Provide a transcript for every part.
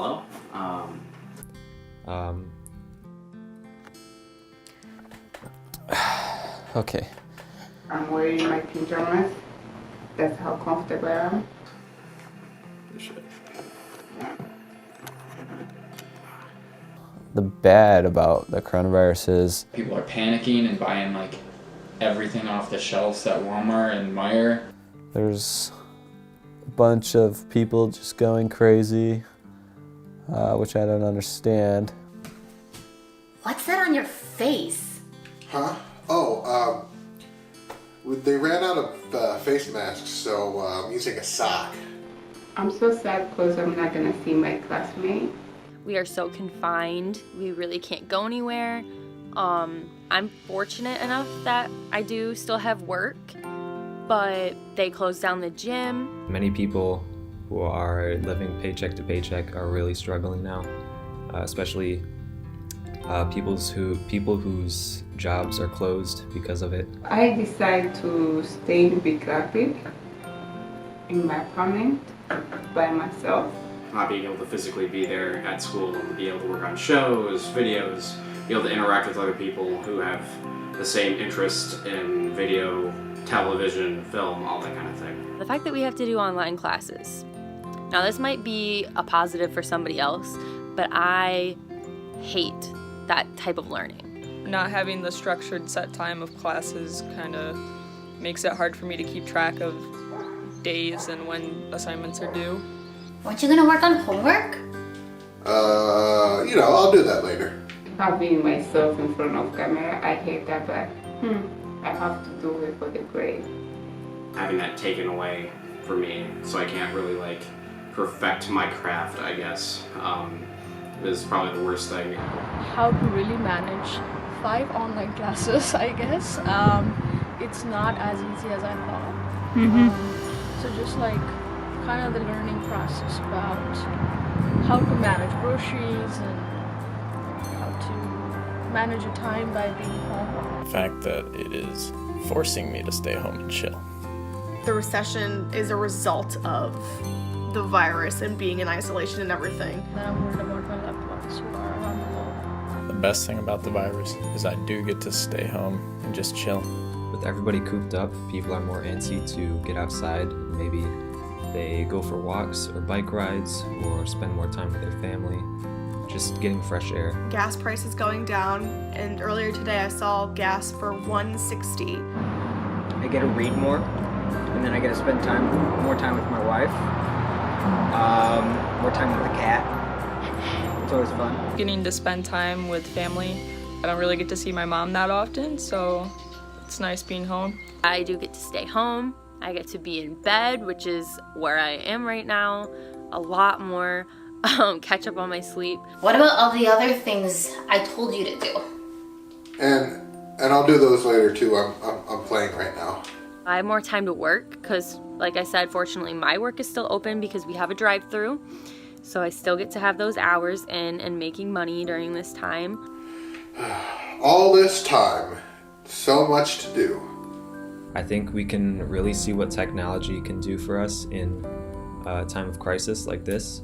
hello. Okay. I'm wearing my pajamas. That's how comfortable I am. The bad about the coronavirus is people are panicking and buying like everything off the shelves at Walmart and Meijer. there's a bunch of people just going crazy, which I don't understand. What's that on your face? Huh? Oh, they ran out of face masks, so I'm using a sock. I'm so sad because I'm not gonna see my classmate. We are so confined. We really can't go anywhere. I'm fortunate enough that I do still have work, but they closed down the gym. Many people who are living paycheck to paycheck are really struggling now, especially people whose jobs are closed because of it. I decided to stay in Big Rapid in my apartment by myself. Not being able to physically be there at school and be able to work on shows, videos, be able to interact with other people who have the same interest in video, television, film, all that kind of thing. The fact that we have to do online classes. Now this might be a positive for somebody else, but I hate that type of learning. Not having the structured set time of classes kind of makes it hard for me to keep track of days and when assignments are due. Weren't you gonna work on homework? I'll do that later. Having myself in front of camera, I hate that, but I have to do it for the grade. Having that taken away for me, so I can't really like perfect my craft, I guess, is probably the worst thing. How to really manage 5 online classes, I guess. It's not as easy as I thought. So just like kind of the learning process about how to manage groceries and how to manage your time by being home. The fact that it is forcing me to stay home and chill. The recession is a result of the virus and being in isolation and everything. Then I'm worried about my loved ones who are around the world. The best thing about the virus is I do get to stay home and just chill. With everybody cooped up, people are more antsy to get outside. Maybe they go for walks or bike rides or spend more time with their family, just getting fresh air. Gas prices going down, and earlier today I saw gas for $1.60. I get to read more, and then I get to spend more time with my wife, more time with the cat. It's always fun. Getting to spend time with family. I don't really get to see my mom that often, so it's nice being home. I do get to stay home. I get to be in bed, which is where I am right now, a lot more, catch up on my sleep. What about all the other things I told you to do? And I'll do those later too. I'm playing right now. I have more time to work because, like I said, fortunately my work is still open because we have a drive-through. So I still get to have those hours in and making money during this time. All this time, so much to do. I think we can really see what technology can do for us in a time of crisis like this,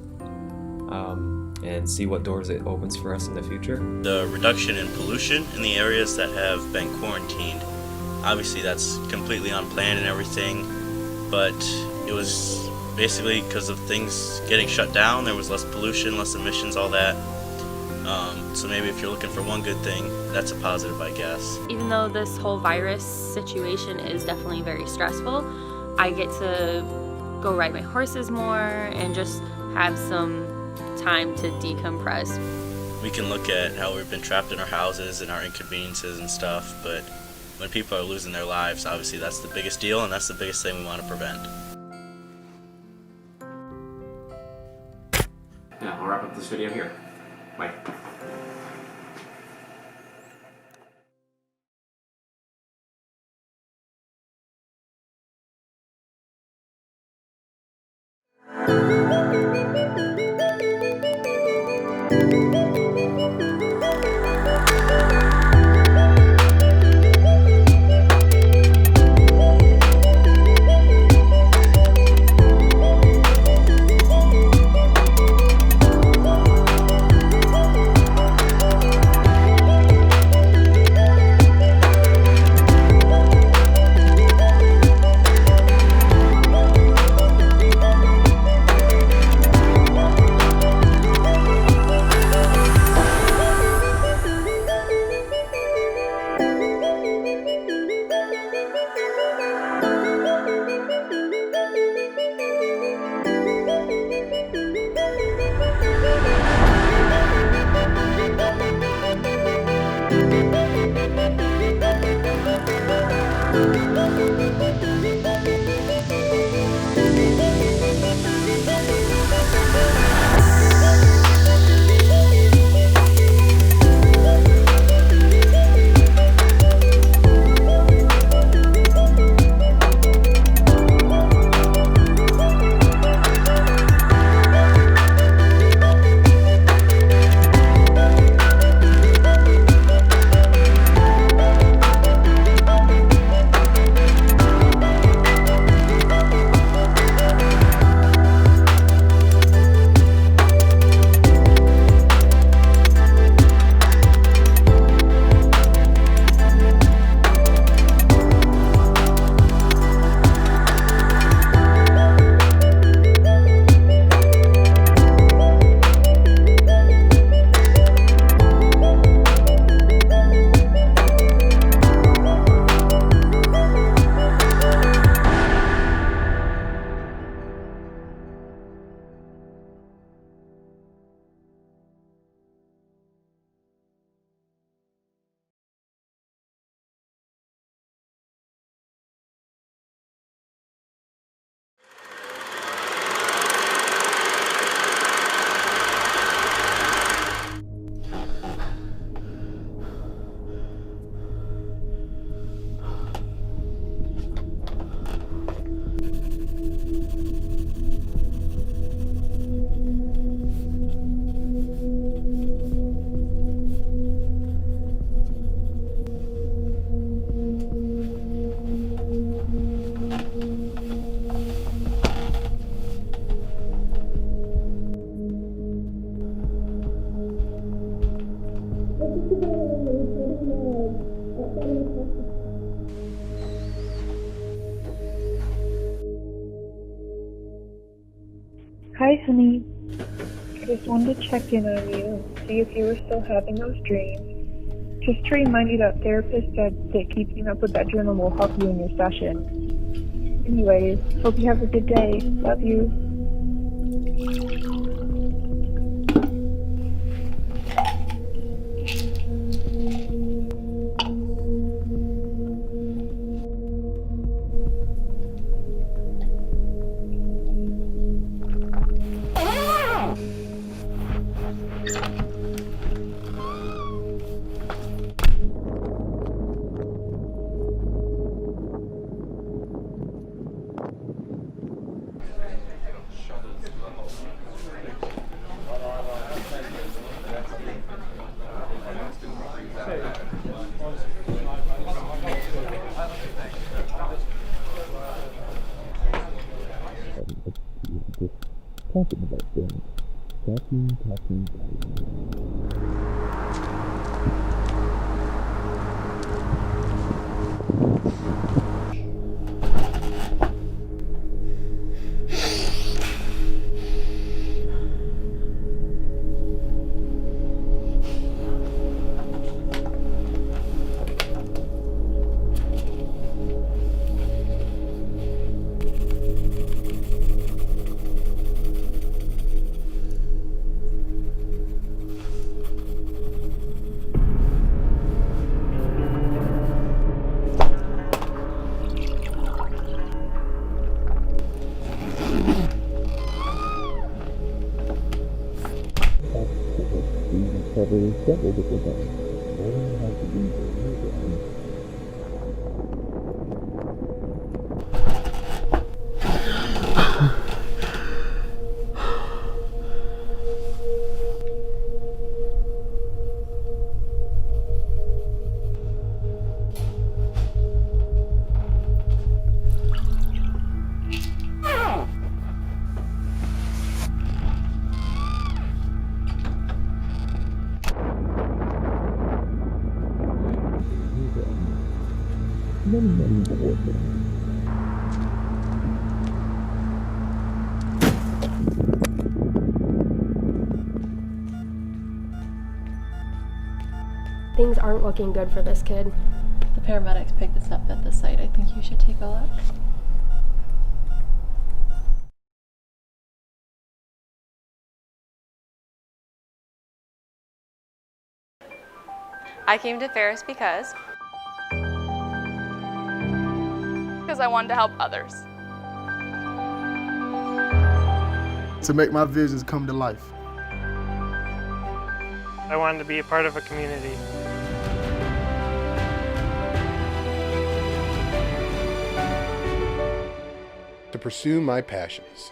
and see what doors it opens for us in the future. The reduction in pollution in the areas that have been quarantined, obviously that's completely unplanned and everything, but it was basically because of things getting shut down. There was less pollution, less emissions, all that. So maybe if you're looking for one good thing, that's a positive, I guess. Even though this whole virus situation is definitely very stressful, I get to go ride my horses more and just have some time to decompress. We can look at how we've been trapped in our houses and our inconveniences and stuff, but when people are losing their lives, obviously that's the biggest deal, and that's the biggest thing we want to prevent. Yeah, I'll wrap up this video here. Bye. Hi, honey. I just wanted to check in on you, see if you were still having those dreams. Just to remind you that therapist said that keeping up with that journal will help you in your session. Anyways, hope you have a good day. Love you. Talking about things. Talking. Things aren't looking good for this kid. The paramedics picked us up at the site. I think you should take a look. I came to Ferris because I wanted to help others. To make my visions come to life. I wanted to be a part of a community. To pursue my passions.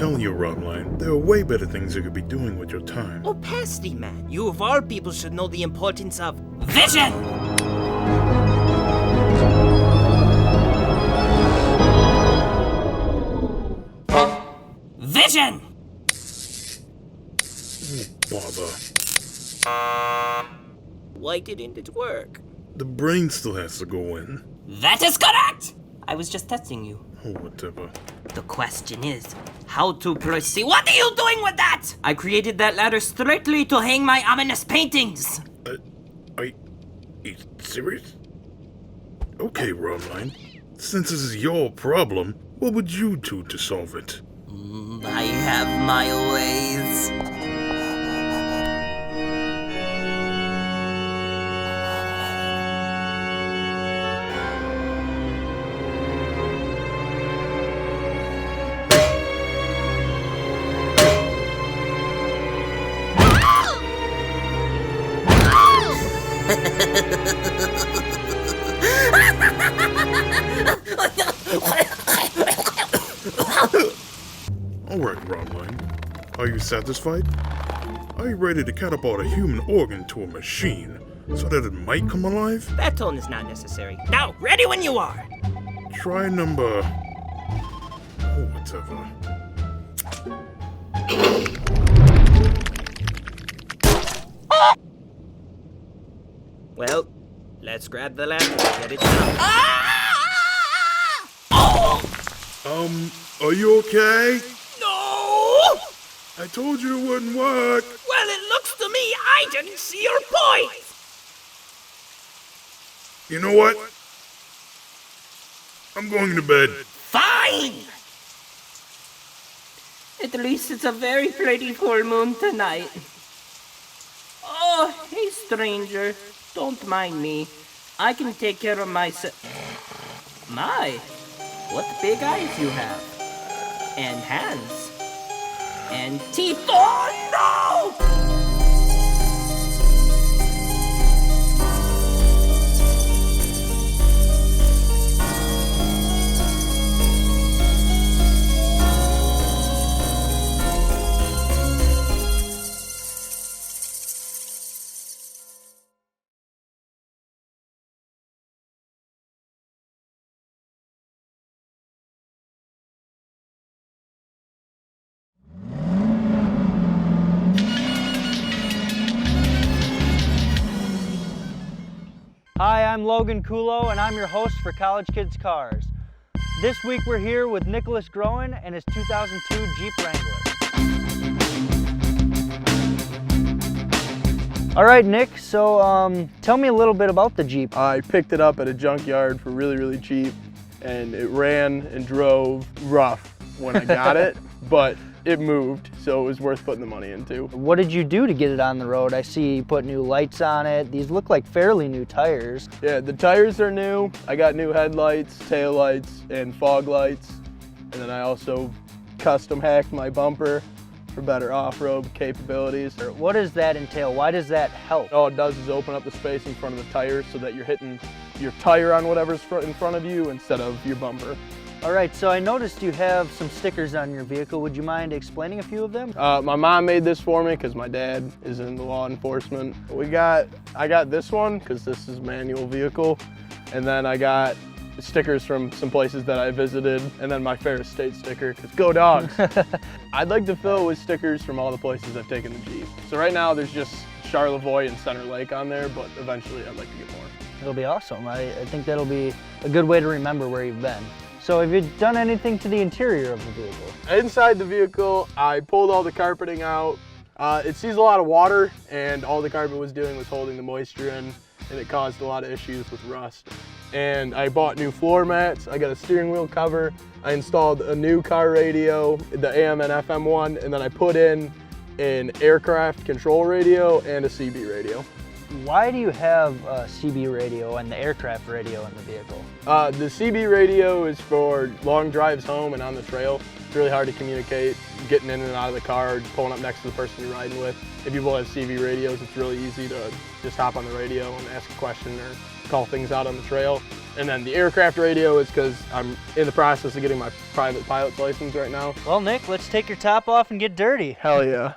telling you, Rodline, there are way better things you could be doing with your time. Oh, pasty man, you of all people should know the importance of vision! Vision! Bother. Why didn't it work? The brain still has to go in. That is correct! I was just testing you. Oh, whatever. The question is, how to proceed? What are you doing with that? I created that ladder strictly to hang my ominous paintings. Are you serious? Okay, Rodline. Since this is your problem, what would you do to solve it? I have my ways. Are you satisfied? Are you ready to catapult a human organ to a machine so that it might come alive? That tone is not necessary. Now, ready when you are. Try number... oh, whatever. Well, let's grab the ladder and get it down. Are you okay? No! I told you it wouldn't work. Well, it looks to me I didn't see your point. You know what? I'm going to bed. Fine! At least it's a very pretty full moon tonight. Oh, hey stranger. Don't mind me. I can take care of myself. My, what big eyes you have. And hands. And teeth. Oh no! Hi, I'm Logan Kulo, and I'm your host for College Kids Cars. This week we're here with Nicholas Groen and his 2002 Jeep Wrangler. All right, Nick, so tell me a little bit about the Jeep. I picked it up at a junkyard for really, really cheap, and it ran and drove rough when I got it, but it moved, so it was worth putting the money into. What did you do to get it on the road? I see you put new lights on it. These look like fairly new tires. Yeah, the tires are new. I got new headlights, tail lights, and fog lights. And then I also custom hacked my bumper for better off-road capabilities. What does that entail? Why does that help? All it does is open up the space in front of the tires so that you're hitting your tire on whatever's in front of you instead of your bumper. All right, so I noticed you have some stickers on your vehicle. Would you mind explaining a few of them? My mom made this for me because my dad is in the law enforcement. I got this one because this is a manual vehicle, and then I got stickers from some places that I visited, and then my Ferris state sticker, because go dogs. I'd like to fill it with stickers from all the places I've taken the Jeep. So right now there's just Charlevoix and Center Lake on there, but eventually I'd like to get more. It'll be awesome. I think that'll be a good way to remember where you've been. So have you done anything to the interior of the vehicle? Inside the vehicle, I pulled all the carpeting out. It sees a lot of water, and all the carpet was doing was holding the moisture in, and it caused a lot of issues with rust. And I bought new floor mats, I got a steering wheel cover, I installed a new car radio, the AM and FM one, and then I put in an aircraft control radio and a CB radio. Why do you have a CB radio and the aircraft radio in the vehicle? The CB radio is for long drives home and on the trail. It's really hard to communicate, getting in and out of the car, pulling up next to the person you're riding with. If people have CB radios, it's really easy to just hop on the radio and ask a question or call things out on the trail. And then the aircraft radio is because I'm in the process of getting my private pilot's license right now. Well, Nick, let's take your top off and get dirty. Hell yeah.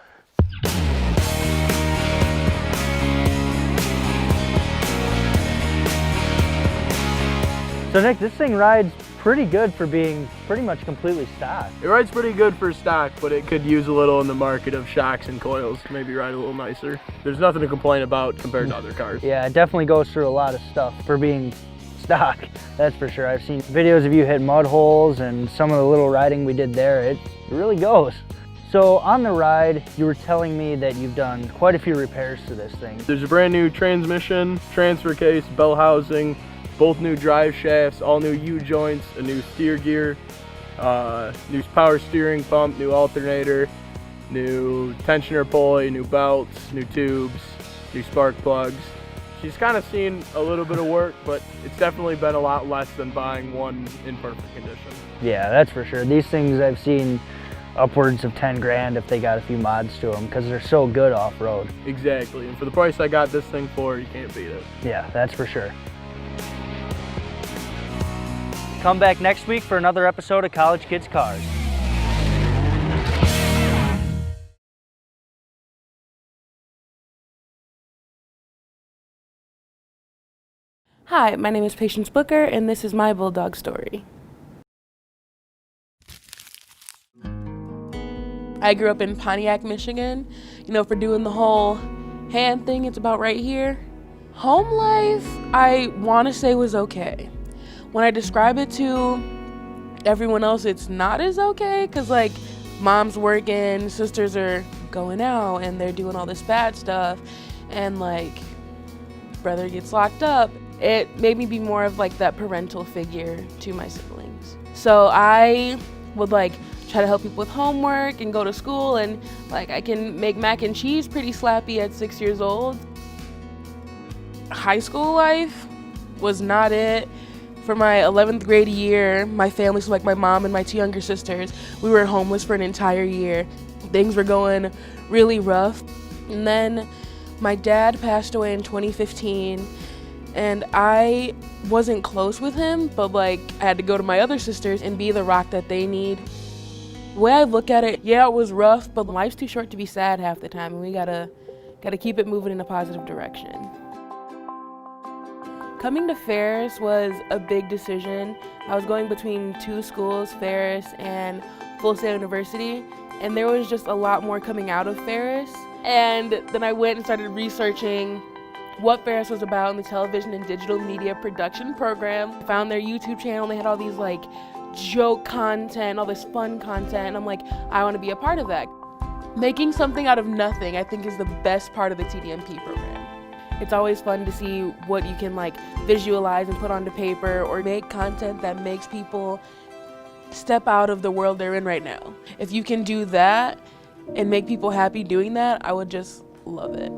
So Nick, this thing rides pretty good for being pretty much completely stock. It rides pretty good for stock, but it could use a little in the market of shocks and coils, maybe ride a little nicer. There's nothing to complain about compared to other cars. Yeah, it definitely goes through a lot of stuff for being stock, that's for sure. I've seen videos of you hit mud holes and some of the little riding we did there. It really goes. So on the ride, you were telling me that you've done quite a few repairs to this thing. There's a brand new transmission, transfer case, bell housing, both new drive shafts, all new U-joints, a new steer gear, new power steering pump, new alternator, new tensioner pulley, new belts, new tubes, new spark plugs. She's kind of seen a little bit of work, but it's definitely been a lot less than buying one in perfect condition. Yeah, that's for sure. These things I've seen upwards of 10 grand if they got a few mods to them because they're so good off-road. Exactly, and for the price I got this thing for, you can't beat it. Yeah, that's for sure. Come back next week for another episode of College Kids Cars. Hi, my name is Pachience Booker, and this is my Bulldog story. I grew up in Pontiac, Michigan. You know, for doing the whole hand thing, it's about right here. Home life, I want to say was okay. When I describe it to everyone else, it's not as okay, because like mom's working, sisters are going out, and they're doing all this bad stuff, and like brother gets locked up. It made me be more of like that parental figure to my siblings. So I would like try to help people with homework and go to school, and like I can make mac and cheese pretty slappy at 6 years old. High school life was not it. For my 11th grade year, my family, so like my mom and my 2 younger sisters, we were homeless for an entire year. Things were going really rough. And then my dad passed away in 2015, and I wasn't close with him, but like I had to go to my other sisters and be the rock that they need. The way I look at it, yeah, it was rough, but life's too short to be sad half the time, and we gotta keep it moving in a positive direction. Coming to Ferris was a big decision. I was going between 2 schools, Ferris and Full Sail University, and there was just a lot more coming out of Ferris. And then I went and started researching what Ferris was about in the television and digital media production program. I found their YouTube channel, and they had all these like joke content, all this fun content, and I'm like, I want to be a part of that. Making something out of nothing, I think, is the best part of the TDMP program. It's always fun to see what you can like visualize and put onto paper, or make content that makes people step out of the world they're in right now. If you can do that and make people happy doing that, I would just love it.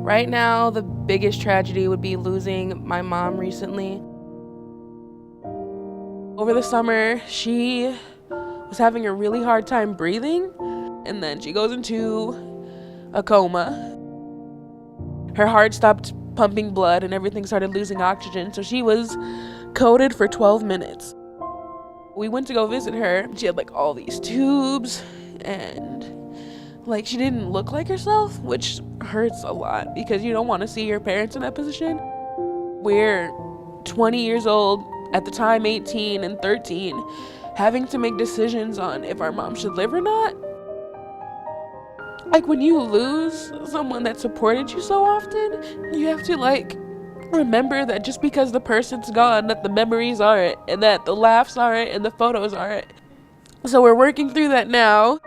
Right now, the biggest tragedy would be losing my mom recently. Over the summer, she was having a really hard time breathing, and then she goes into a coma. Her heart stopped pumping blood and everything started losing oxygen, so she was coded for 12 minutes. We went to go visit her. She had like all these tubes, and like she didn't look like herself, which hurts a lot because you don't want to see your parents in that position. We're 20 years old, at the time 18 and 13, having to make decisions on if our mom should live or not. Like when you lose someone that supported you so often, you have to like remember that just because the person's gone, that the memories aren't, and that the laughs aren't, and the photos aren't. So we're working through that now.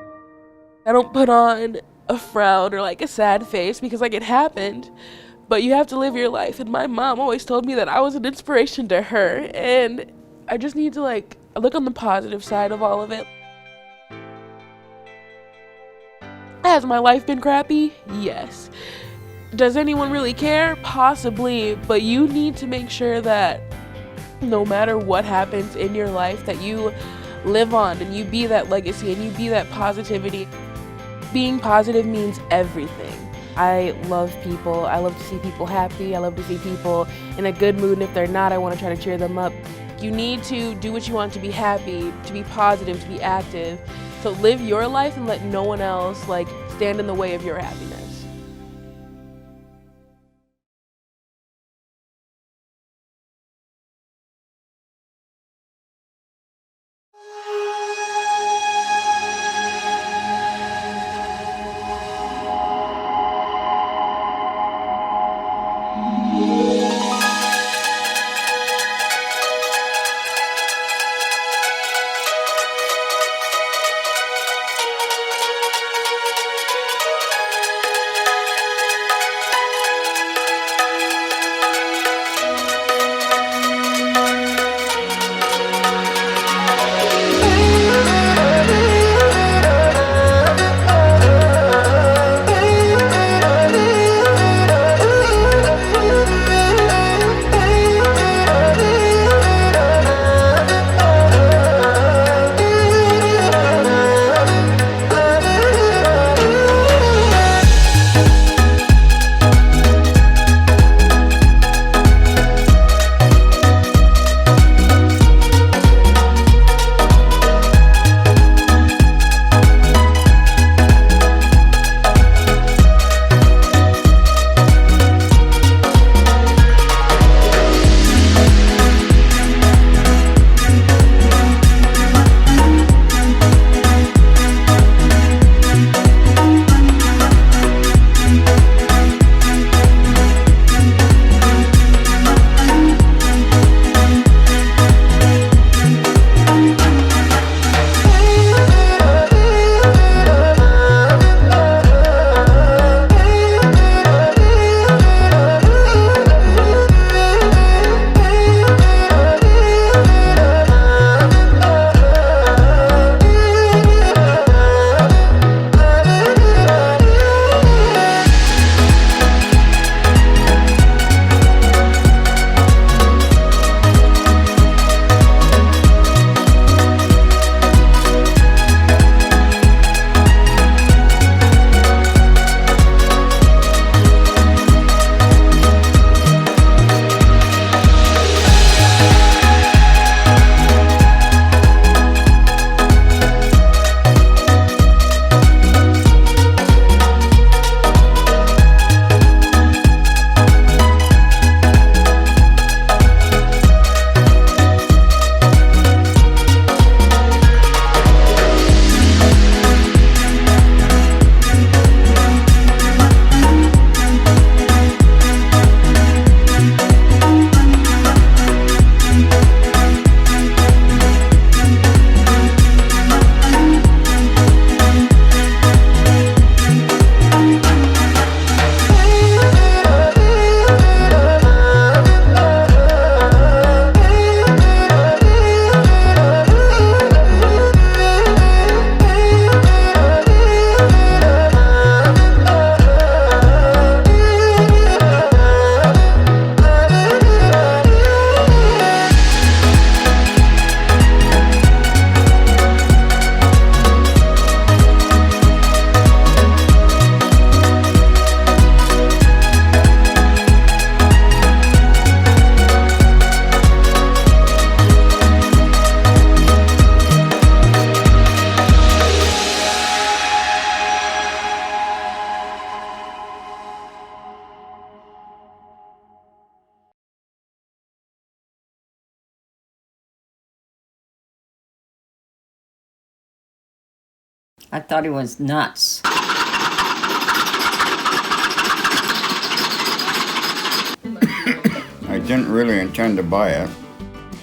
I don't put on a frown or like a sad face because like it happened, but you have to live your life. And my mom always told me that I was an inspiration to her, and I just need to like look on the positive side of all of it. Has my life been crappy? Yes. Does anyone really care? Possibly, but you need to make sure that no matter what happens in your life, that you live on and you be that legacy and you be that positivity. Being positive means everything. I love people. I love to see people happy. I love to see people in a good mood, and if they're not, I want to try to cheer them up. You need to do what you want to be happy, to be positive, to be active. So live your life and let no one else like stand in the way of your happiness. I thought he was nuts. I didn't really intend to buy it.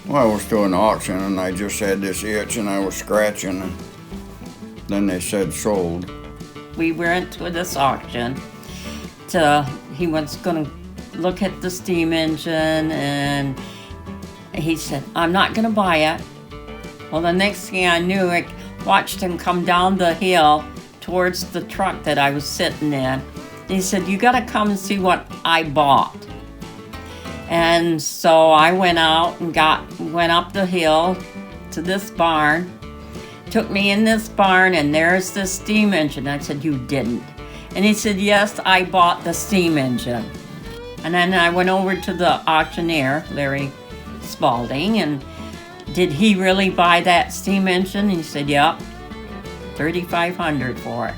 Well, I was doing an auction and I just had this itch and I was scratching and then they said sold. We went to this auction. He was going to look at the steam engine and he said, I'm not going to buy it. Well, the next thing I knew, I watched him come down the hill towards the truck that I was sitting in. And he said, you got to come and see what I bought. And so I went out and went up the hill to this barn. Took me in this barn and there's the steam engine. I said, you didn't. And he said, yes, I bought the steam engine. And then I went over to the auctioneer, Larry Spalding, and did he really buy that steam engine? He said, yep, $3,500 for it.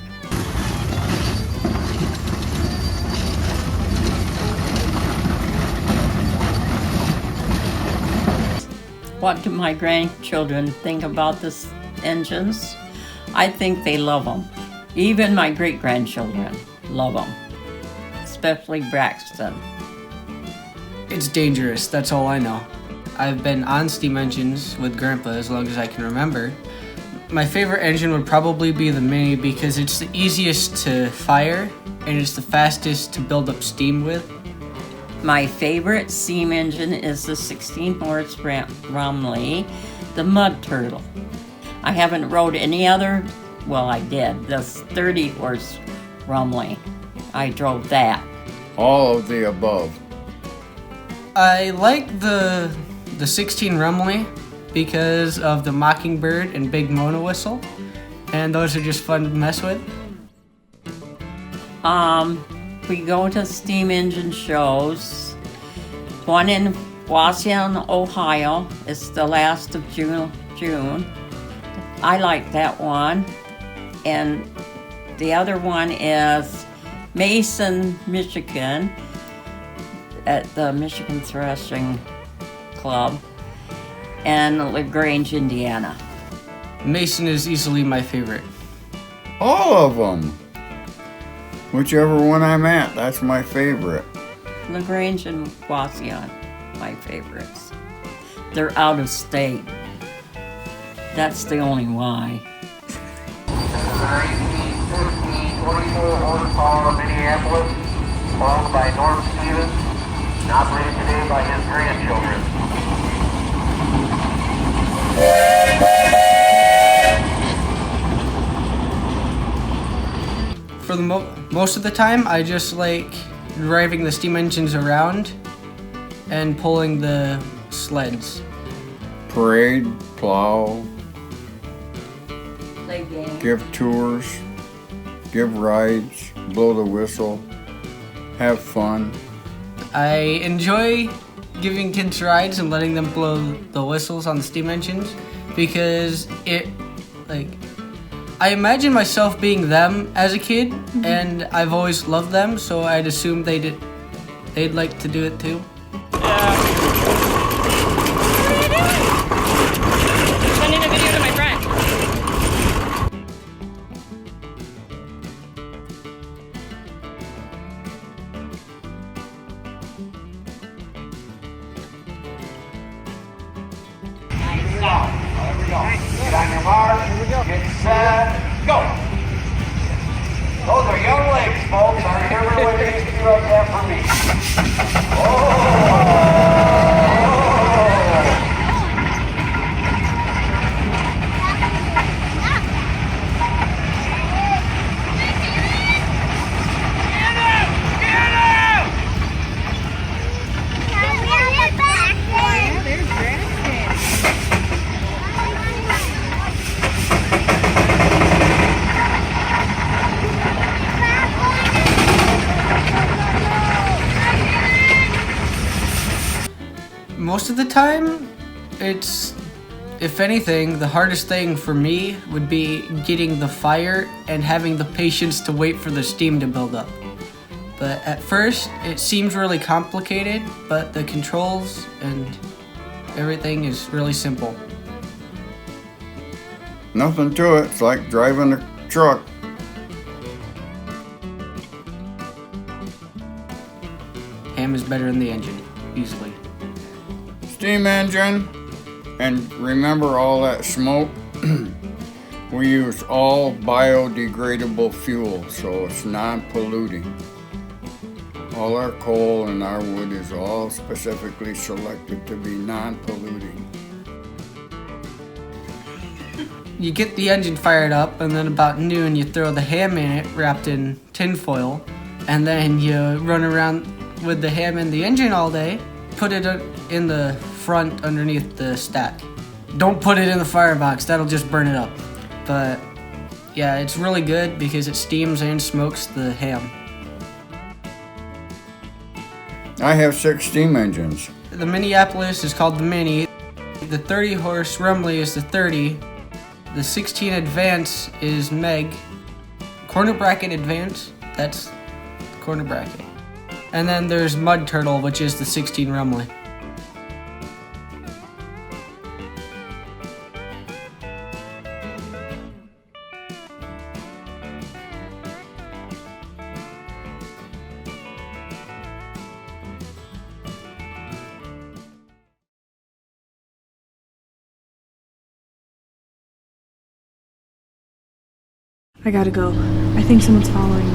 What do my grandchildren think about the engines? I think they love them. Even my great-grandchildren love them, especially Braxton. It's dangerous, that's all I know. I've been on steam engines with Grandpa as long as I can remember. My favorite engine would probably be the Mini because it's the easiest to fire and it's the fastest to build up steam with. My favorite steam engine is the 16-horse Rumley, the Mud Turtle. I haven't rode any other, well, I did, the 30-horse Rumley. I drove that. All of the above. I like the 16 Rumley because of the Mockingbird and Big Mona whistle, and those are just fun to mess with. We go to steam engine shows. One in Waukegan, Ohio. It's the last of June. I like that one. And the other one is Mason, Michigan, at the Michigan Threshing Club, and LaGrange, Indiana. Mason is easily my favorite. All of them. Whichever one I'm at, that's my favorite. LaGrange and Waukegan, my favorites. They're out of state. That's the only why. 24 horsepower of Minneapolis, followed by Norm Stevens, and operated today by his grandchildren. For the most of the time, I just like driving the steam engines around and pulling the sleds. Parade, plow, Play games. give tours, give rides, blow the whistle, have fun. I enjoy giving kids rides and letting them blow the whistles on the steam engines because I imagine myself being them as a kid, and I've always loved them, so I'd assume they'd like to do it too. Sending a video to my friend. Get on your mark, get set, go! Those are young legs, folks. Are you ever with these two up there for me? Most of the time, it's, if anything, the hardest thing for me would be getting the fire and having the patience to wait for the steam to build up. But at first, it seems really complicated, but the controls and everything is really simple. Nothing to it. It's like driving a truck. Ham is better in the engine, easily. Steam engine, and remember all that smoke? We use all biodegradable fuel, so it's non-polluting. All our coal and our wood is all specifically selected to be non-polluting. You get the engine fired up, and then about noon you throw the ham in it wrapped in tinfoil, and then you run around with the ham in the engine all day. Put it in the front underneath the stack. Don't put it in the firebox, that'll just burn it up. But yeah, it's really good because it steams and smokes the ham. I have 6 steam engines. The Minneapolis is called the Mini. The 30 horse Rumley is the 30. The 16 Advance is Meg. Corner Bracket Advance, that's the corner bracket. And then there's Mud Turtle, which is the 16 Rumley. I gotta go. I think someone's following me.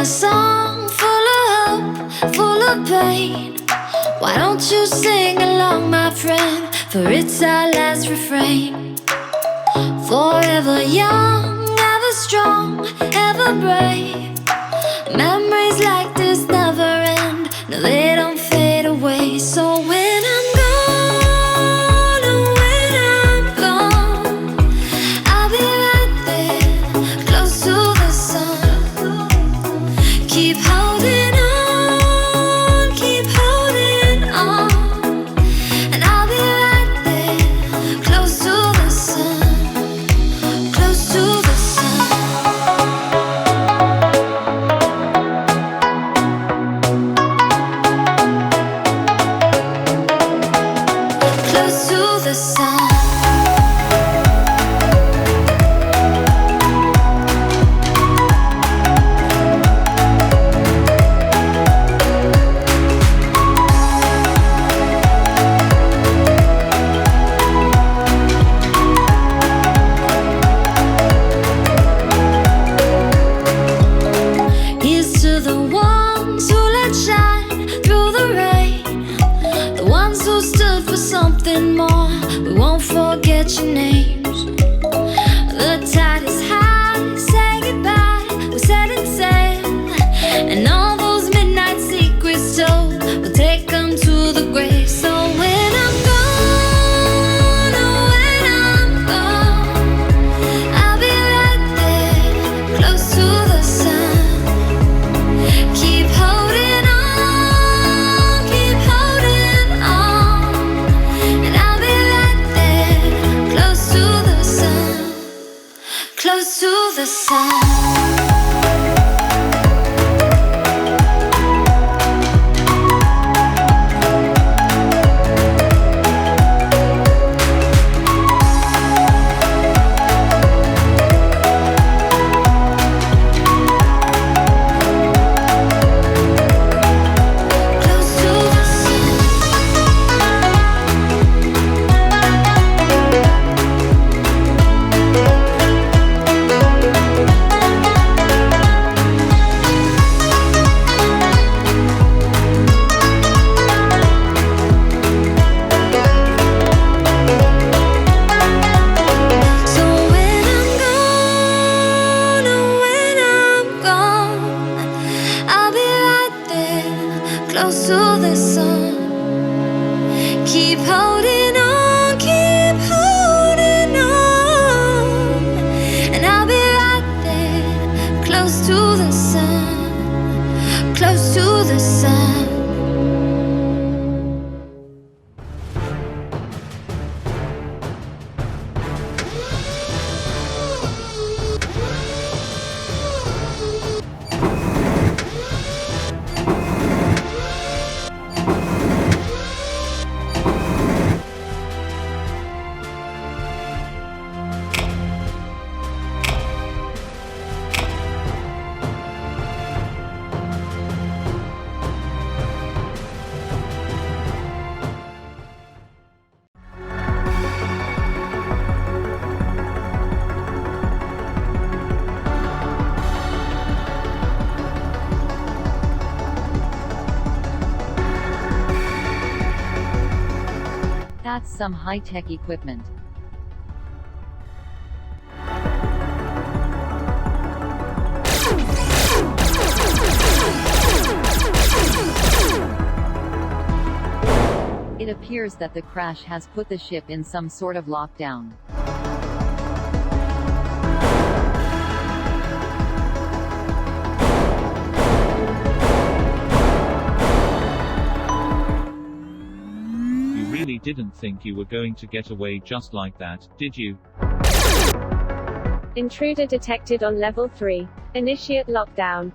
a song full of hope, full of pain. Why don't you sing along, my friend? For it's our last refrain. Forever young, ever strong, ever brave. Memories like this never end. No, they don't fade away. So when I'm gone, oh, when I'm gone, I'll be right there, close to the sun. Keep holding on, keep holding on, and I'll be right there, close to the sun, close to the sun. to the sun. That's some high-tech equipment. It appears that the crash has put the ship in some sort of lockdown. You really didn't think you were going to get away just like that, did you? Intruder detected on level 3. Initiate lockdown.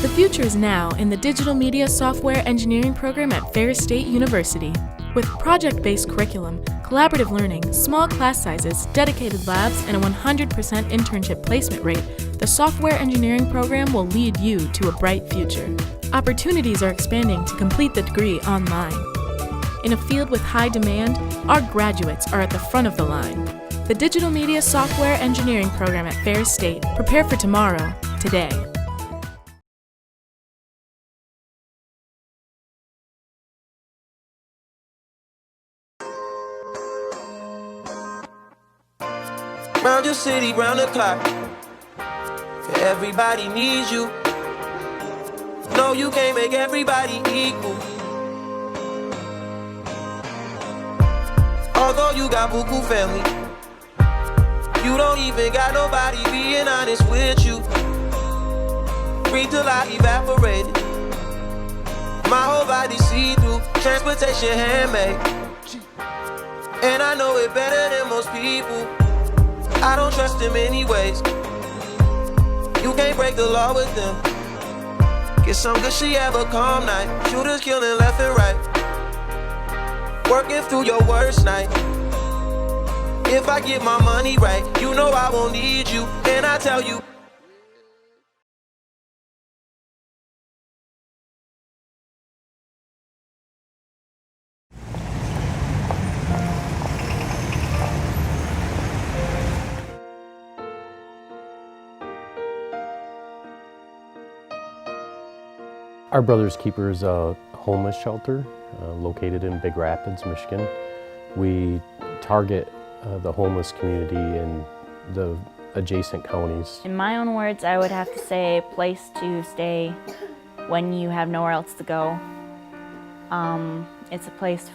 The future is now in the Digital Media Software Engineering program at Ferris State University. With project-based curriculum, collaborative learning, small class sizes, dedicated labs, and a 100% internship placement rate, the software engineering program will lead you to a bright future. Opportunities are expanding to complete the degree online. In a field with high demand, our graduates are at the front of the line. the digital media software engineering program at Ferris State. Prepare for tomorrow, today. Round your city, round the clock. Everybody needs you. No, you can't make everybody equal. Although you got buku family, you don't even got nobody being honest with you. Breathe till I evaporated. My whole body see-through, transportation handmade. And I know it better than most people. I don't trust them anyways. You can't break the law with them. Get some good shit, have a calm night. Shooters killing left and right. Working through your worst night. If I get my money right, you know I won't need you. And I tell you, Our Brothers Keeper is a homeless shelter located in Big Rapids, Michigan. We target the homeless community in the adjacent counties. In my own words, I would have to say a place to stay when you have nowhere else to go. It's a place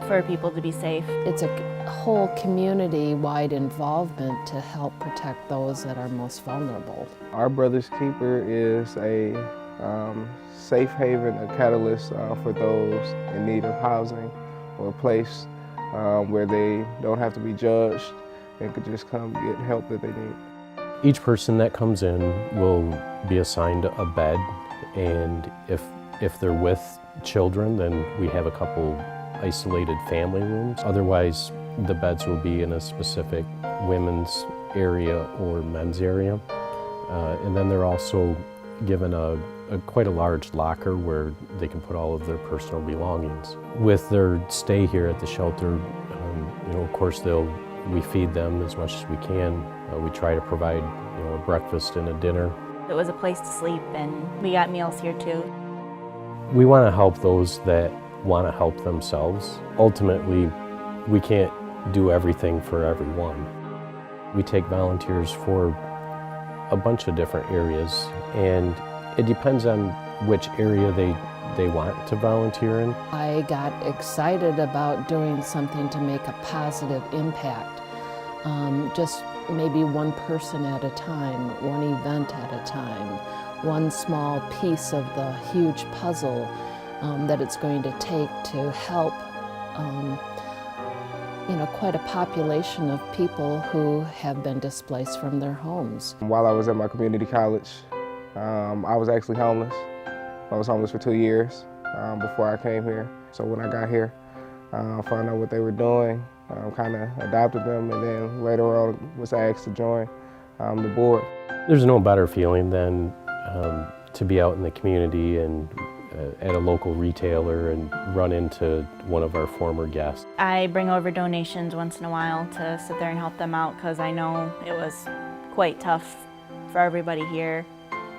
for people to be safe. It's a whole community-wide involvement to help protect those that are most vulnerable. Our Brothers Keeper is a safe haven, a catalyst for those in need of housing, or a place where they don't have to be judged and could just come get help that they need. Each person that comes in will be assigned a bed, and if they're with children, then we have a couple isolated family rooms. Otherwise, the beds will be in a specific women's area or men's area. And then they're also given quite a large locker where they can put all of their personal belongings. With their stay here at the shelter, of course we feed them as much as we can. We try to provide a breakfast and a dinner. It was a place to sleep, and we got meals here too. We want to help those that want to help themselves. Ultimately, we can't do everything for everyone. We take volunteers for a bunch of different areas, and it depends on which area they want to volunteer in. I got excited about doing something to make a positive impact. Just maybe one person at a time, one event at a time, one small piece of the huge puzzle that it's going to take to help quite a population of people who have been displaced from their homes. While I was at my community college, I was actually homeless. I was homeless for 2 years before I came here. So when I got here, I found out what they were doing, kind of adopted them, and then later on was asked to join the board. There's no better feeling than to be out in the community and at a local retailer and run into one of our former guests. I bring over donations once in a while to sit there and help them out, because I know it was quite tough for everybody here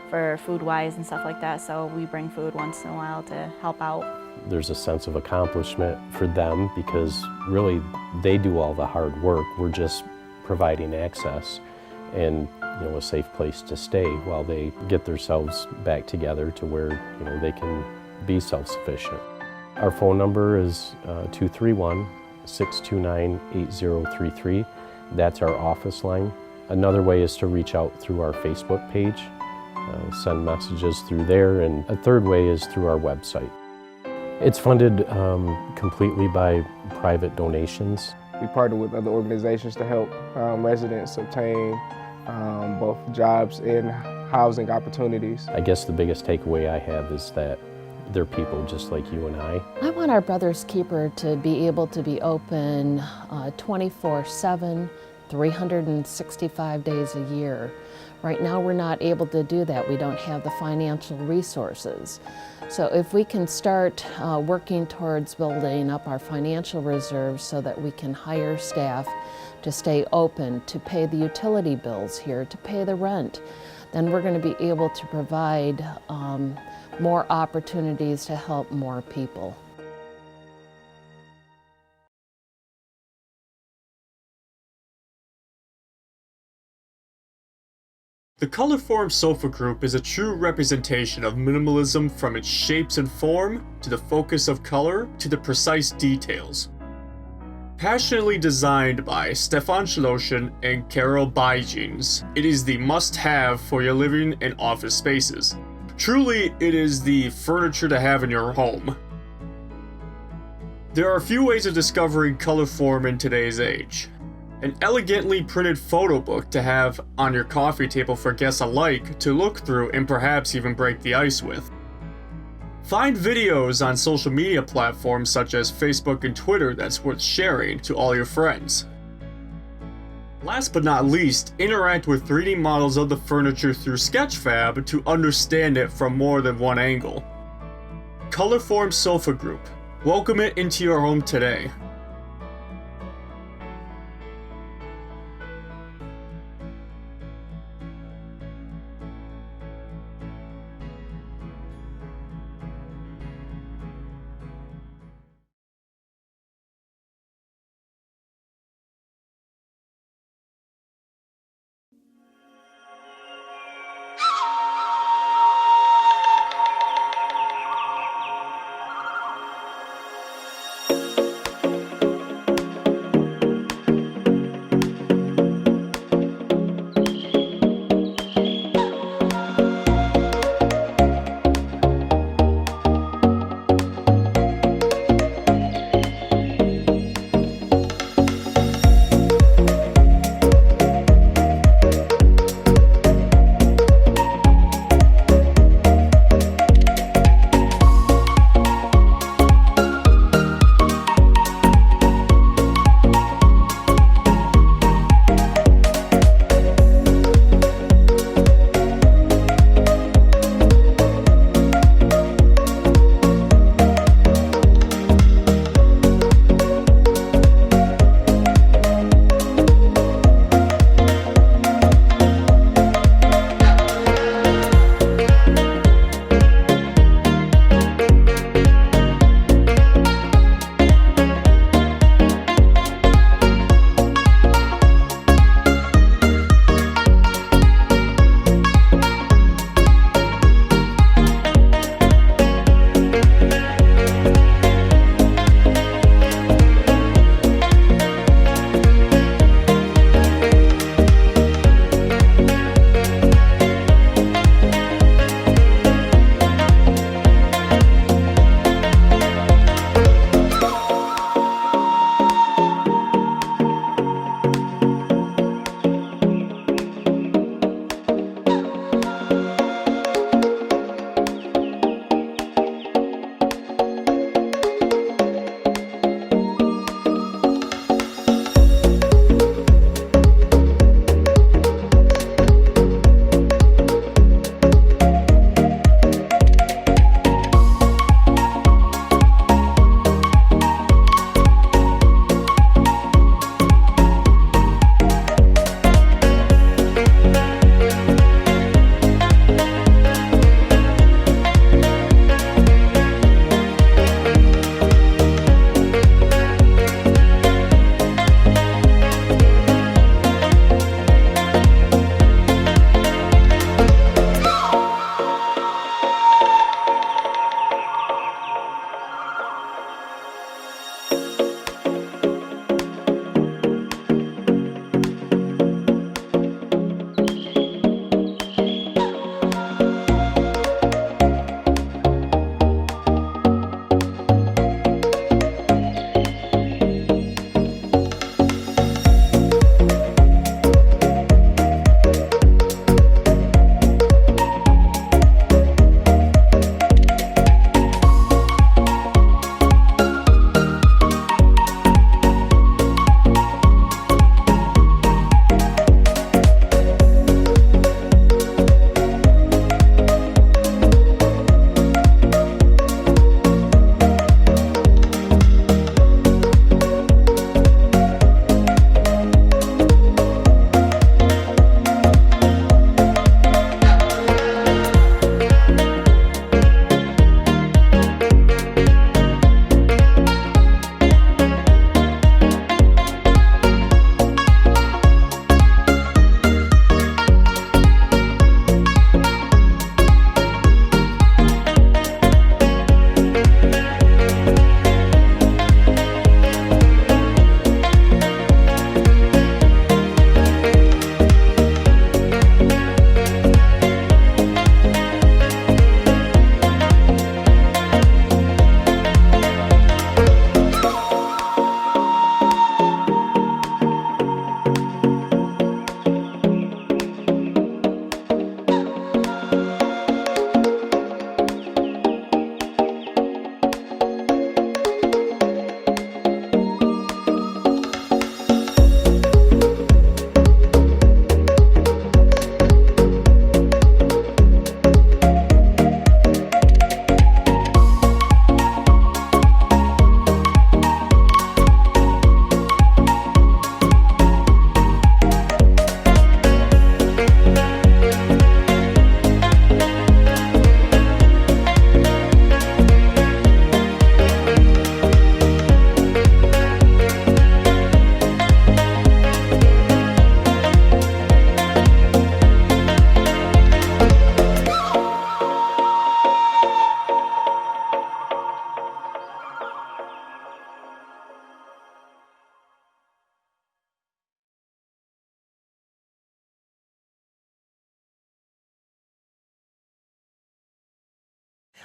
for food-wise and stuff like that, so we bring food once in a while to help out. There's a sense of accomplishment for them because really they do all the hard work. We're just providing access and a safe place to stay while they get themselves back together to where they can be self-sufficient. Our phone number is 231-629-8033. That's our office line. Another way is to reach out through our Facebook page, send messages through there, and a third way is through our website. It's funded completely by private donations. We partner with other organizations to help residents obtain both jobs and housing opportunities. I guess the biggest takeaway I have is that they're people just like you and I. I want our Brothers Keeper to be able to be open 24/7, 365 days a year. Right now we're not able to do that. We don't have the financial resources. So if we can start working towards building up our financial reserves so that we can hire staff to stay open, to pay the utility bills here, to pay the rent, then we're going to be able to provide more opportunities to help more people. The ColourForm sofa group is a true representation of minimalism, from its shapes and form, to the focus of color, to the precise details. Passionately designed by Stefan Scholten and Carole Baijings, it is the must-have for your living and office spaces. Truly, it is the furniture to have in your home. There are a few ways of discovering ColourForm in today's age. An elegantly printed photo book to have on your coffee table for guests alike to look through and perhaps even break the ice with. Find videos on social media platforms such as Facebook and Twitter that's worth sharing to all your friends. Last but not least, interact with 3D models of the furniture through Sketchfab to understand it from more than one angle. ColourForm Sofa Group. Welcome it into your home today.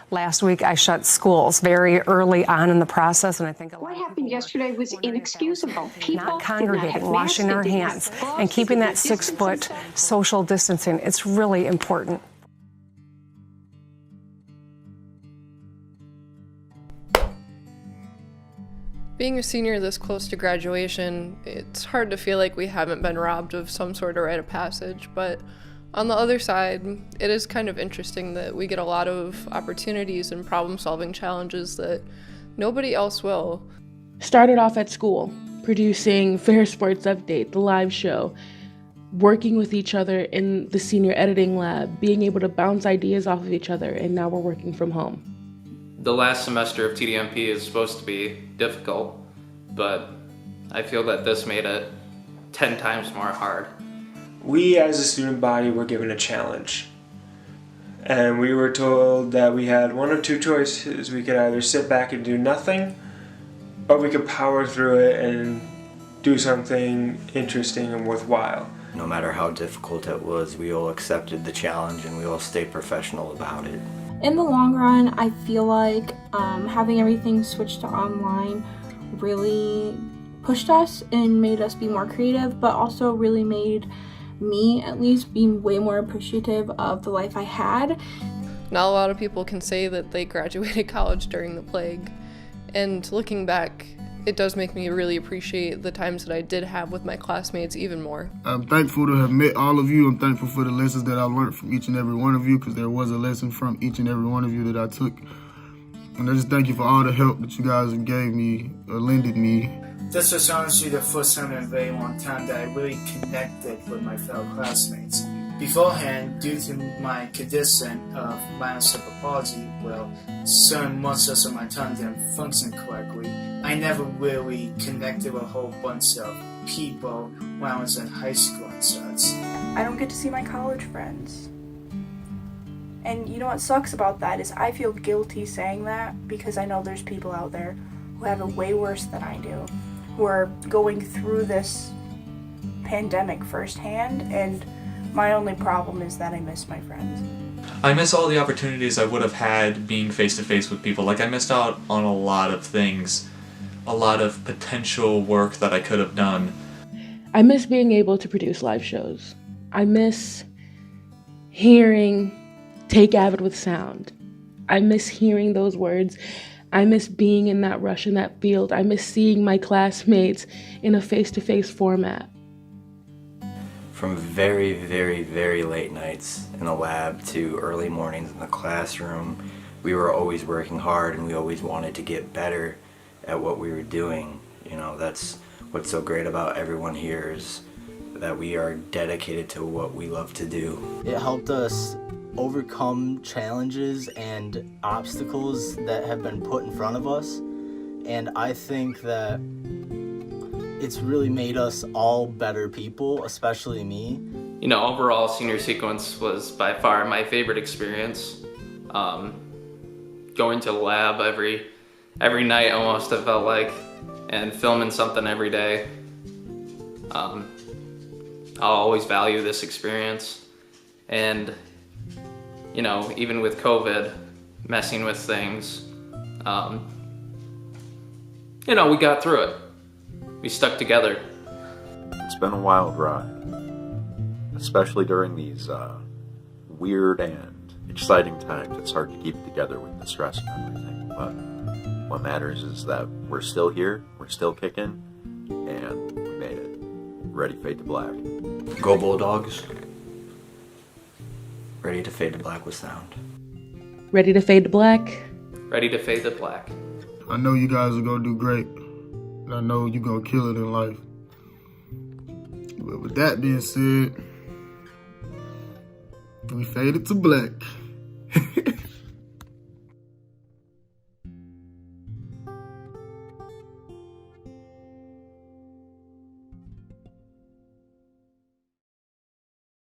Last week, I shut schools very early on in the process, and I think what happened yesterday was inexcusable. People not congregating, washing our hands, and keeping that 6-foot social distancing. It's really important. Being a senior this close to graduation, it's hard to feel like we haven't been robbed of some sort of rite of passage, but on the other side, it is kind of interesting that we get a lot of opportunities and problem-solving challenges that nobody else will. Started off at school, producing Fair Sports Update, the live show, working with each other in the senior editing lab, being able to bounce ideas off of each other, and now we're working from home. The last semester of TDMP is supposed to be difficult, but I feel that this made it 10 times more hard. We as a student body were given a challenge, and we were told that we had one of two choices. We could either sit back and do nothing, or we could power through it and do something interesting and worthwhile. No matter how difficult it was, we all accepted the challenge and we all stayed professional about it. In the long run, I feel like having everything switched to online really pushed us and made us be more creative, but also really made me, at least, be way more appreciative of the life I had. Not a lot of people can say that they graduated college during the plague, and looking back, it does make me really appreciate the times that I did have with my classmates even more. I'm thankful to have met all of you. I'm thankful for the lessons that I learned from each and every one of you, because there was a lesson from each and every one of you that I took. And I just thank you for all the help that you guys have gave me or lended me. This was honestly the first time in a very long time that I really connected with my fellow classmates. Beforehand, due to my condition of minor cerebral palsy, certain muscles of my tongue didn't function correctly. I never really connected with a whole bunch of people when I was in high school and such. I don't get to see my college friends. And you know what sucks about that is I feel guilty saying that because I know there's people out there who have it way worse than I do, who are going through this pandemic firsthand, and my only problem is that I miss my friends. I miss all the opportunities I would have had being face-to-face with people. Like, I missed out on a lot of things, a lot of potential work that I could have done. I miss being able to produce live shows. I miss hearing Take Avid with sound. I miss hearing those words. I miss being in that rush in that field. I miss seeing my classmates in a face-to-face format. From very, very, very late nights in the lab to early mornings in the classroom, we were always working hard and we always wanted to get better at what we were doing. You know, that's what's so great about everyone here is that we are dedicated to what we love to do. It helped us overcome challenges and obstacles that have been put in front of us, and I think that it's really made us all better people, especially me. You know, overall, senior sequence was by far my favorite experience. Going to the lab every night almost, it felt like, and filming something every day. I'll always value this experience. And, you know, even with COVID, messing with things, you know, we got through it. We stuck together. It's been a wild ride, especially during these weird and exciting times. It's hard to keep it together with the stress and everything, but what matters is that we're still here, we're still kicking, and we made it. Ready, fade to black. Go Bulldogs. Ready to fade to black with sound. Ready to fade to black. Ready to fade to black. I know you guys are gonna do great. I know you're gonna kill it in life. But with that being said, we faded to black.